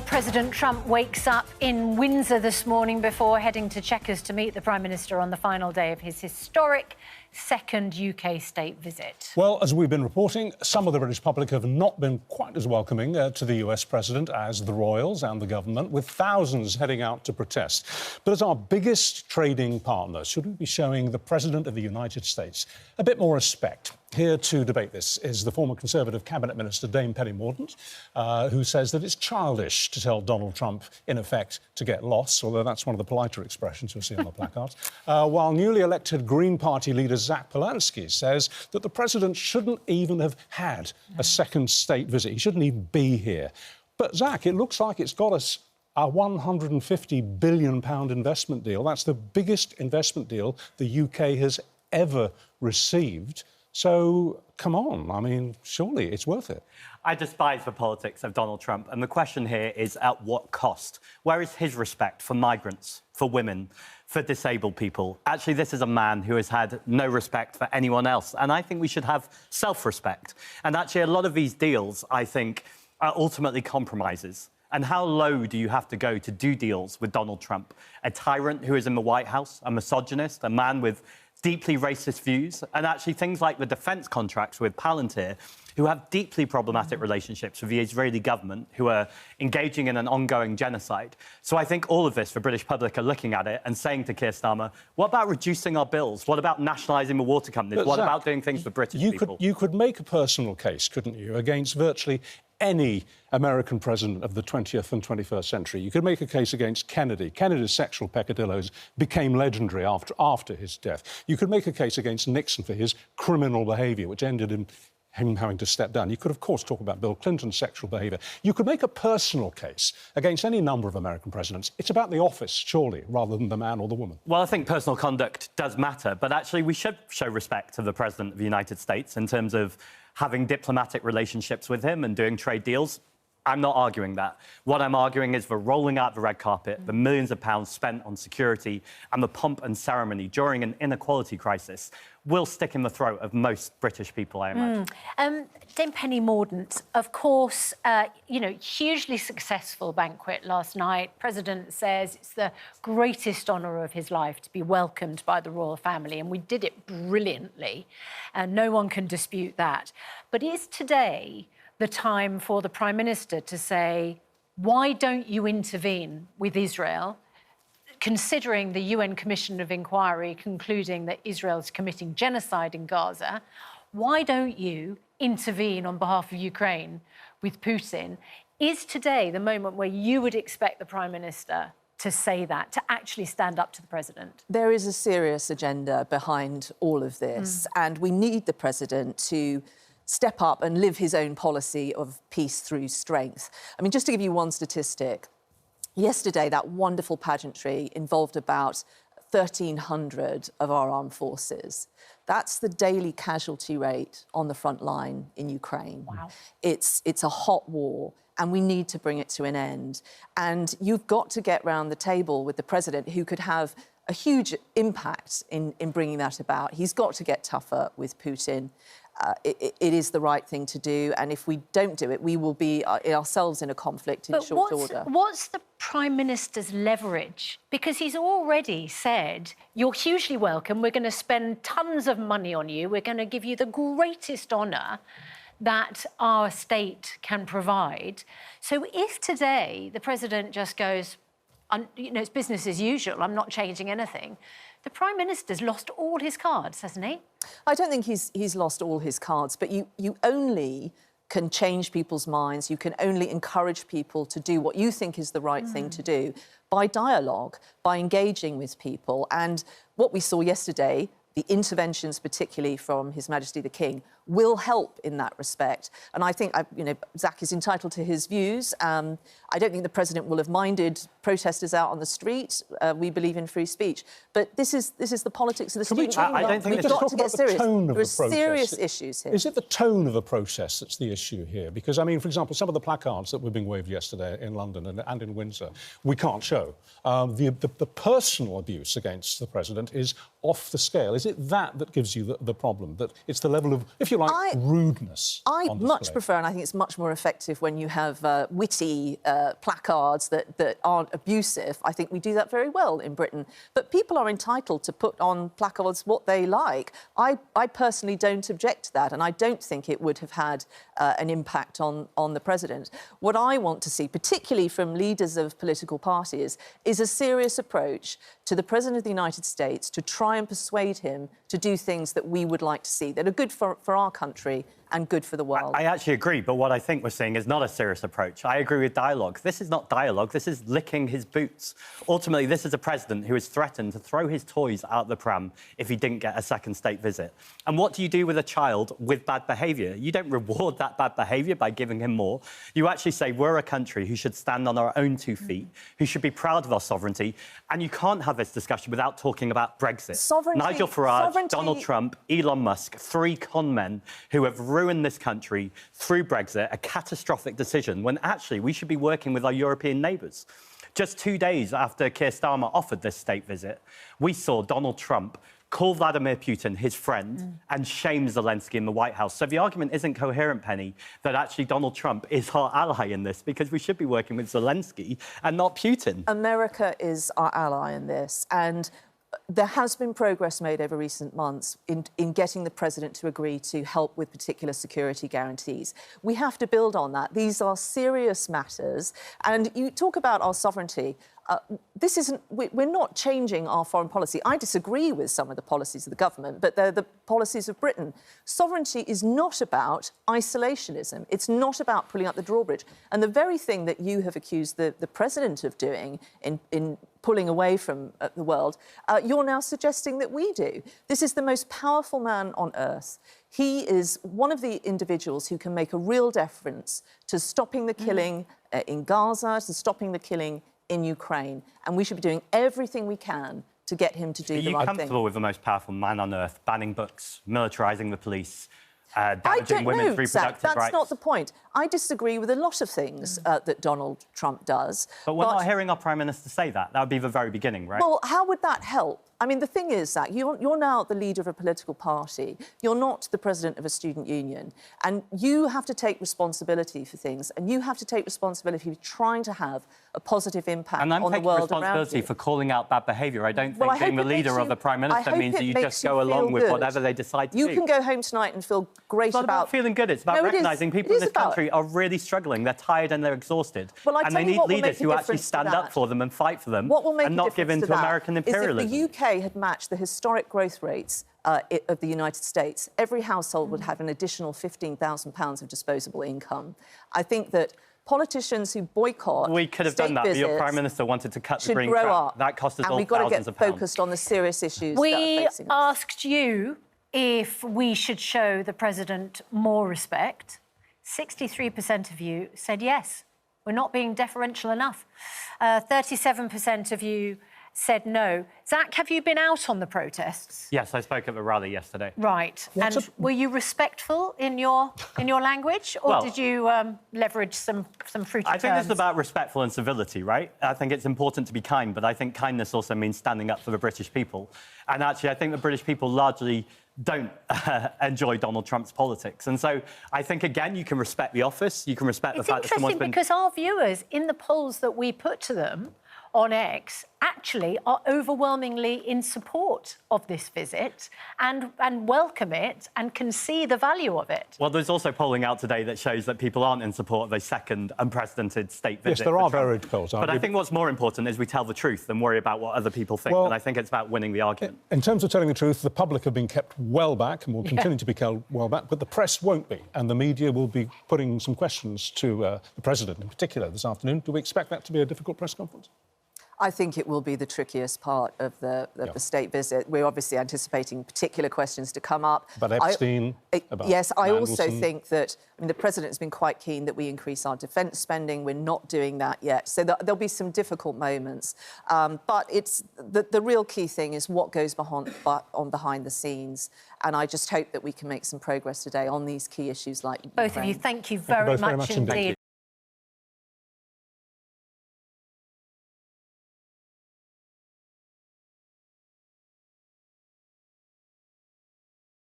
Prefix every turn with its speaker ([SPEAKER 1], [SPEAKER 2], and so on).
[SPEAKER 1] President Trump wakes up in Windsor this morning before heading to Chequers to meet the Prime Minister on the final day of his historic second UK state visit.
[SPEAKER 2] Well, as we've been reporting, some of the British public have not been quite as welcoming to the US President as the royals and the government, with thousands heading out to protest. But as our biggest trading partner, should we be showing the President of the United States a bit more respect? Here to debate this is the former Conservative Cabinet Minister, Dame Penny Mourdant, who says that it's childish to tell Donald Trump, in effect, to get lost, although that's one of the politer expressions you'll see on the placards, while newly elected Green Party leader Zack Polanski says that the President shouldn't even have had a second state visit. He shouldn't even be here. But, Zack, it looks like it's got us a £150 billion investment deal. That's the biggest investment deal the UK has ever received. So, come on, I mean, surely it's worth it.
[SPEAKER 3] I despise the politics of Donald Trump, and the question here is at what cost? Where is his respect for migrants, for women, for disabled people? Actually, this is a man who has had no respect for anyone else, and I think we should have self-respect. And actually, a lot of these deals, I think, are ultimately compromises. And how low do you have to go to do deals with Donald Trump? A tyrant who is in the White House, a misogynist, a man with deeply racist views, and actually things like the defence contracts with Palantir, who have deeply problematic relationships with the Israeli government, who are engaging in an ongoing genocide. So I think all of this, the British public are looking at it and saying to Keir Starmer, what about reducing our bills? What about nationalising the water companies?
[SPEAKER 2] But
[SPEAKER 3] what
[SPEAKER 2] Zack,
[SPEAKER 3] about doing things for British people?
[SPEAKER 2] You could make a personal case, couldn't you, against virtually any American president of the 20th and 21st century. You could make a case against Kennedy. Kennedy's sexual peccadillos became legendary after his death. You could make a case against Nixon for his criminal behaviour, which ended in him having to step down. You could, of course, talk about Bill Clinton's sexual behaviour. You could make a personal case against any number of American presidents. It's about the office, surely, rather than the man or the woman.
[SPEAKER 3] Well, I think personal conduct does matter, but actually we should show respect to the President of the United States in terms of having diplomatic relationships with him and doing trade deals. I'm not arguing that. What I'm arguing is the rolling out the red carpet, the millions of pounds spent on security and the pomp and ceremony during an inequality crisis will stick in the throat of most British people, I imagine.
[SPEAKER 1] Dame Penny Mourdant, of course, hugely successful banquet last night. President says it's the greatest honour of his life to be welcomed by the royal family, and we did it brilliantly, and no one can dispute that. But is today the time for the Prime Minister to say, why don't you intervene with Israel, considering the UN Commission of Inquiry concluding that Israel is committing genocide in Gaza? Why don't you intervene on behalf of Ukraine with Putin? Is today the moment where you would expect the Prime Minister to say that, to actually stand up to the President?
[SPEAKER 4] There is a serious agenda behind all of this, and we need the President to step up and live his own policy of peace through strength. I mean, just to give you one statistic, yesterday that wonderful pageantry involved about 1,300 of our armed forces. That's the daily casualty rate on the front line in Ukraine.
[SPEAKER 1] Wow.
[SPEAKER 4] It's a hot war, and we need to bring it to an end. And you've got to get round the table with the President, who could have a huge impact in bringing that about. He's got to get tougher with Putin. It is the right thing to do, and if we don't do it, we will be ourselves in a conflict in short order.
[SPEAKER 1] What's the Prime Minister's leverage? Because he's already said, you're hugely welcome, we're going to spend tons of money on you, we're going to give you the greatest honour that our state can provide. So if today the President just goes, it's business as usual, I'm not changing anything, the Prime Minister's lost all his cards, hasn't he?
[SPEAKER 4] I don't think he's lost all his cards, but you only can change people's minds, you can only encourage people to do what you think is the right thing to do by dialogue, by engaging with people. And what we saw yesterday, the interventions, particularly from His Majesty the King, will help in that respect. And I think, Zack is entitled to his views. I don't think the President will have minded protesters out on the street. We believe in free speech. But this is the politics of the student.
[SPEAKER 3] I don't think
[SPEAKER 4] we've got to get serious.
[SPEAKER 2] There
[SPEAKER 4] are serious issues here.
[SPEAKER 2] Is it the tone of a process that's the issue here? Because, I mean, for example, some of the placards that were being waved yesterday in London and in Windsor, we can't show. The personal abuse against the President is off the scale. Is it that gives you the problem? That it's the level of, if you like, rudeness
[SPEAKER 4] I
[SPEAKER 2] on
[SPEAKER 4] much
[SPEAKER 2] display.
[SPEAKER 4] prefer, and I think it's much more effective when you have witty placards that aren't abusive. I think we do that very well in Britain. But people are entitled to put on placards what they like. I personally don't object to that, and I don't think it would have had an impact on the president. What I want to see, particularly from leaders of political parties, is a serious approach to the President of the United States to try and persuade him to do things that we would like to see, that are good for our country and good for the world.
[SPEAKER 3] I actually agree, but what I think we're seeing is not a serious approach. I agree with dialogue. This is not dialogue, this is licking his boots. Ultimately, this is a president who has threatened to throw his toys out the pram if he didn't get a second state visit. And what do you do with a child with bad behaviour? You don't reward that bad behaviour by giving him more. You actually say we're a country who should stand on our own 2 feet, who should be proud of our sovereignty, and you can't have this discussion without talking about Brexit. Nigel Farage, Donald Trump, Elon Musk, 3 con men who have ruined this country through Brexit, a catastrophic decision, when actually we should be working with our European neighbours. Just 2 days after Keir Starmer offered this state visit, we saw Donald Trump call Vladimir Putin his friend and shame Zelensky in the White House. So the argument isn't coherent, Penny, that actually Donald Trump is our ally in this, because we should be working with Zelensky and not Putin.
[SPEAKER 4] America is our ally in this, and there has been progress made over recent months in getting the president to agree to help with particular security guarantees. We have to build on that. These are serious matters. And you talk about our sovereignty. This isn't... We're not changing our foreign policy. I disagree with some of the policies of the government, but they're the policies of Britain. Sovereignty is not about isolationism. It's not about pulling up the drawbridge. And the very thing that you have accused the president of doing in pulling away from the world, you're now suggesting that we do. This is the most powerful man on earth. He is one of the individuals who can make a real difference to stopping the killing in Gaza, to stopping the killing in Ukraine. And we should be doing everything we can to get him to do the right thing.
[SPEAKER 3] Are you comfortable with the most powerful man on earth banning books, militarising the police, damaging women's reproductive
[SPEAKER 4] Zach, that's
[SPEAKER 3] rights?
[SPEAKER 4] not the point. I disagree with a lot of things that Donald Trump does.
[SPEAKER 3] But we're not hearing our Prime Minister say that. That would be the very beginning, right?
[SPEAKER 4] Well, how would that help? I mean, the thing is, Zach, you're now the leader of a political party. You're not the president of a student union. And you have to take responsibility for things, and you have to take responsibility for trying to have a positive impact on the world around you.
[SPEAKER 3] And I'm taking responsibility for calling out bad behaviour. I don't think being the leader of the Prime Minister means that you just go along with whatever they decide to do.
[SPEAKER 4] You can go home tonight and feel great
[SPEAKER 3] about... It's not about feeling good. It's about recognising people in this country are really struggling. They're tired and they're exhausted. And they need leaders who actually stand up for them and fight for them and not give in to American imperialism.
[SPEAKER 4] If the UK had matched the historic growth rates of the United States, every household would have an additional £15,000 of disposable income. I think that politicians who boycott
[SPEAKER 3] we could have done that, but your Prime Minister wanted to cut the green
[SPEAKER 4] grow
[SPEAKER 3] crap.
[SPEAKER 4] up,
[SPEAKER 3] that cost us
[SPEAKER 4] and
[SPEAKER 3] all
[SPEAKER 4] we've got
[SPEAKER 3] thousands
[SPEAKER 4] to
[SPEAKER 3] of
[SPEAKER 4] get
[SPEAKER 3] pounds.
[SPEAKER 4] focused on the serious issues that are facing us.
[SPEAKER 1] We asked you if we should show the president more respect. 63% of you said yes. We're not being deferential enough. 37% of you said no. Zach, have you been out on the protests?
[SPEAKER 3] Yes, I spoke at the rally yesterday.
[SPEAKER 1] Right. And were you respectful in your language, or did you leverage some fruity
[SPEAKER 3] I think
[SPEAKER 1] terms?
[SPEAKER 3] this is about respectful and civility, right? I think it's important to be kind, but I think kindness also means standing up for the British people. And actually, I think the British people largely don't enjoy Donald Trump's politics. And so I think, again, you can respect the office, you can respect the fact that someone's been...
[SPEAKER 1] It's interesting because our viewers, in the polls that we put to them on X, actually are overwhelmingly in support of this visit and welcome it and can see the value of it.
[SPEAKER 3] Well, there's also polling out today that shows that people aren't in support of a second unprecedented state visit.
[SPEAKER 2] Yes, there are varied polls.
[SPEAKER 3] But I think what's more important is we tell the truth than worry about what other people think. And I think it's about winning the argument.
[SPEAKER 2] In terms of telling the truth, the public have been kept well back and will continue to be kept well back, but the press won't be. And the media will be putting some questions to the president in particular this afternoon. Do we expect that to be a difficult press conference?
[SPEAKER 4] I think it will be the trickiest part of the state visit. We're obviously anticipating particular questions to come up.
[SPEAKER 2] About Epstein, about
[SPEAKER 4] yes, I also
[SPEAKER 2] Mandelson.
[SPEAKER 4] think that the president has been quite keen that we increase our defence spending. We're not doing that yet. So there'll be some difficult moments. But it's the real key thing is what goes behind the scenes. And I just hope that we can make some progress today on these key issues like
[SPEAKER 1] Both of you, thank you very much indeed.